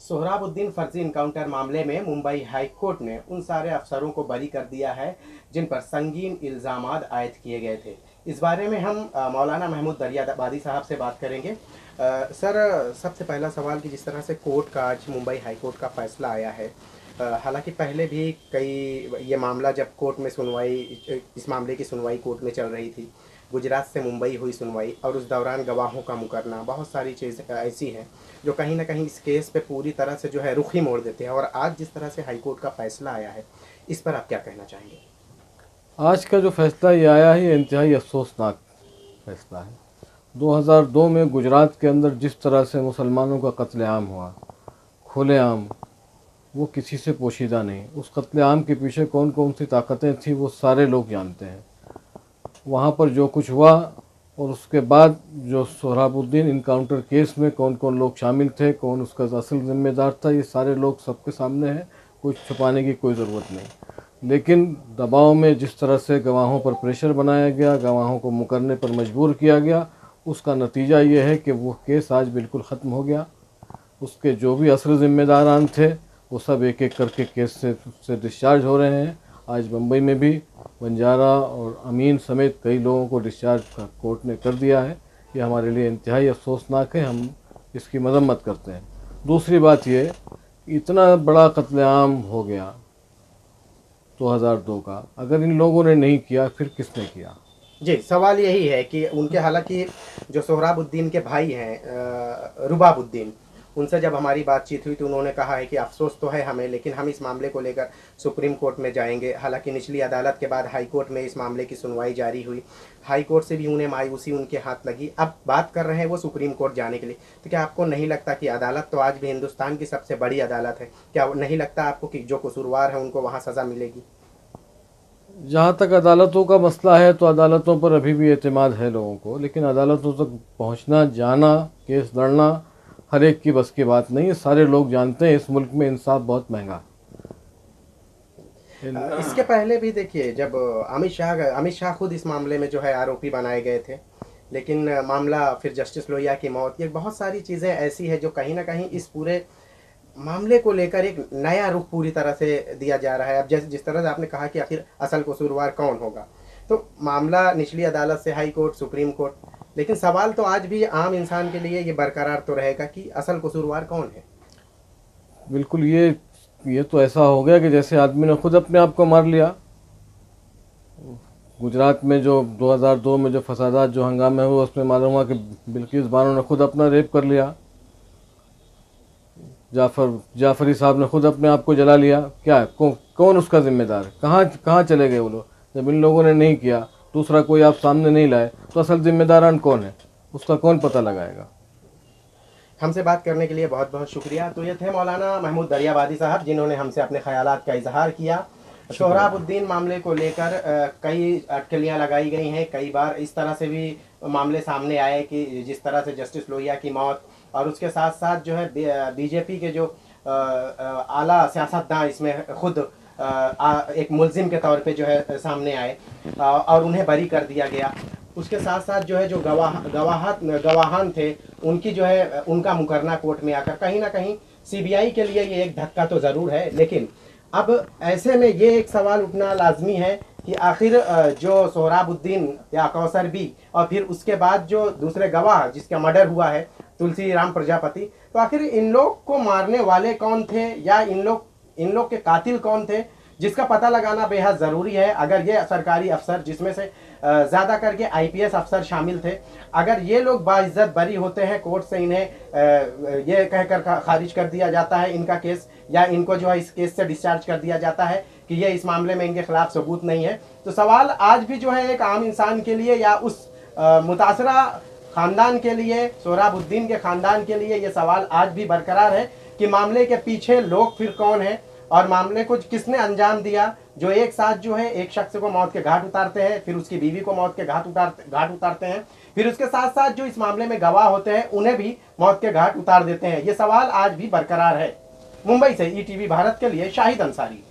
सोहराबुद्दीन फर्जी इनकाउंटर मामले में मुंबई हाई कोर्ट ने उन सारे अफसरों को बरी कर दिया है जिन पर संगीन इल्ज़ामात आयद किए गए थे। इस बारे में हम मौलाना महमूद दरियाबादी साहब से बात करेंगे। सर, सबसे पहला सवाल कि जिस तरह से कोर्ट का आज मुंबई हाई कोर्ट का फैसला आया है, हालांकि पहले भी कई ये मामला जब कोर्ट में सुनवाई इस मामले की सुनवाई कोर्ट में चल रही थी, गुजरात से मुंबई हुई सुनवाई और उस दौरान गवाहों का मुकरना, बहुत सारी चीज़ें ऐसी हैं जो कहीं ना कहीं इस केस पे पूरी तरह से जो है रुख ही मोड़ देते हैं। और आज जिस तरह से हाई कोर्ट का फैसला आया है, इस पर आप क्या कहना चाहेंगे? आज का जो फैसला ये आया है, ये इंतहाई अफसोसनाक फैसला है। 2002 में गुजरात के अंदर जिस तरह से मुसलमानों का कत्लेआम हुआ, खुलेआम, वो किसी से पोशीदा नहीं। उस कत्लेआम के पीछे कौन कौन सी ताकतें थी वो सारे लोग जानते हैं। वहाँ पर जो कुछ हुआ और उसके बाद जो सोहराबुद्दीन इनकाउंटर केस में कौन कौन लोग शामिल थे, कौन उसका असल जिम्मेदार था, ये सारे लोग सबके सामने हैं। कुछ छुपाने की कोई ज़रूरत नहीं। लेकिन दबाव में जिस तरह से गवाहों पर प्रेशर बनाया गया, गवाहों को मुकरने पर मजबूर किया गया, उसका नतीजा ये है कि वो केस आज बिल्कुल ख़त्म हो गया। उसके जो भी असल जिम्मेदारान थे वो सब एक एक करके केस से डिस्चार्ज हो रहे हैं। आज मुंबई में भी बंजारा और अमीन समेत कई लोगों को डिस्चार्ज कोर्ट ने कर दिया है। ये हमारे लिए इंतहाई अफसोसनाक है, हम इसकी मजम्मत करते हैं। दूसरी बात ये, इतना बड़ा कत्लेआम हो गया 2002 का, अगर इन लोगों ने नहीं किया फिर किसने किया? जी, सवाल यही है कि उनके, हालांकि जो सोहराबुद्दीन के भाई हैं रुबाबुद्दीन, उनसे जब हमारी बातचीत हुई तो उन्होंने कहा है कि अफसोस तो है हमें, लेकिन हम इस मामले को लेकर सुप्रीम कोर्ट में जाएंगे। हालांकि निचली अदालत के बाद हाई कोर्ट में इस मामले की सुनवाई जारी हुई, हाई कोर्ट से भी उन्हें मायूसी उनके हाथ लगी। अब बात कर रहे हैं वो सुप्रीम कोर्ट जाने के लिए। तो क्या आपको नहीं लगता कि अदालत तो आज भी हिंदुस्तान की सबसे बड़ी अदालत है, क्या नहीं लगता आपको कि जो कसूरवार है उनको वहाँ सज़ा मिलेगी? जहाँ तक अदालतों का मसला है तो अदालतों पर अभी भी एतमाद है लोगों को, लेकिन अदालतों तक पहुँचना, जाना, केस लड़ना हर एक की बस की बात नहीं है। सारे लोग जानते हैं इस मुल्क में इंसाफ बहुत महंगा। इसके पहले भी देखिए, जब अमित शाह खुद इस मामले में जो है आरोपी बनाए गए थे, लेकिन मामला फिर जस्टिस लोहिया की मौत, ये बहुत सारी चीज़ें ऐसी है जो कहीं ना कहीं इस पूरे मामले को लेकर एक नया रुख पूरी तरह से दिया जा रहा है। अब जिस तरह से आपने कहा कि आखिर असल कसूरवार कौन होगा, तो मामला निचली अदालत से हाई कोर्ट, सुप्रीम कोर्ट, लेकिन सवाल तो आज भी आम इंसान के लिए ये बरकरार तो रहेगा कि असल कसूरवार कौन है। बिल्कुल, ये तो ऐसा हो गया कि जैसे आदमी ने खुद अपने आप को मार लिया। गुजरात में जो 2002 में जो फसादात, जो हंगामे हुए, उसमें मालूम हुआ कि बिल्किस बानो ने खुद अपना रेप कर लिया। जाफरी साहब ने खुद अपने आप को जला लिया। क्या कौन उसका जिम्मेदार है? कहाँ चले गए वो लोग? जब इन लोगों ने नहीं किया, दूसरा कोई आप सामने नहीं लाए, तो असल जिम्मेदारान कौन है, उसका कौन पता लगाएगा? हमसे बात करने के लिए बहुत बहुत शुक्रिया। तो ये थे मौलाना महमूद दरियाबादी साहब, जिन्होंने हमसे अपने ख्यालात का इजहार किया। सोहराबुद्दीन मामले को लेकर कई अटकलियां लगाई गई हैं, कई बार इस तरह से भी मामले सामने आए कि जिस तरह से जस्टिस लोहिया की मौत और उसके साथ साथ जो है बीजेपी के जो आला सियासतदान इसमें खुद एक मुलजिम के तौर पे जो है सामने आए और उन्हें बरी कर दिया गया। उसके साथ साथ जो है जो गवाहान थे, उनकी जो है उनका मुकरना कोर्ट में आकर कहीं ना कहीं सीबीआई के लिए ये एक धक्का तो ज़रूर है। लेकिन अब ऐसे में ये एक सवाल उठना लाजमी है कि आखिर जो सोहराबुद्दीन या कौसर बी और फिर उसके बाद जो दूसरे गवाह जिसका मर्डर हुआ है तुलसी राम प्रजापति, तो आखिर इन लोग को मारने वाले कौन थे या इन लोग के कातिल कौन थे, जिसका पता लगाना बेहद ज़रूरी है। अगर ये सरकारी अफसर, जिसमें से ज़्यादा करके आईपीएस अफसर शामिल थे, अगर ये लोग बाइज्जत बरी होते हैं, कोर्ट से इन्हें ये कहकर खारिज कर दिया जाता है इनका केस, या इनको जो है इस केस से डिस्चार्ज कर दिया जाता है कि ये इस मामले में इनके खिलाफ सबूत नहीं है, तो सवाल आज भी जो है एक आम इंसान के लिए या उस मुतासरा ख़ानदान के लिए, सोहराबुद्दीन के ख़ानदान के लिए ये सवाल आज भी बरकरार है कि मामले के पीछे लोग फिर कौन है और मामले को किसने अंजाम दिया, जो एक साथ जो है एक शख्स को मौत के घाट उतारते हैं, फिर उसकी बीवी को मौत के घाट उतारते हैं, फिर उसके साथ साथ जो इस मामले में गवाह होते हैं उन्हें भी मौत के घाट उतार देते हैं। ये सवाल आज भी बरकरार है। मुंबई से ईटीवी भारत के लिए शाहिद अंसारी।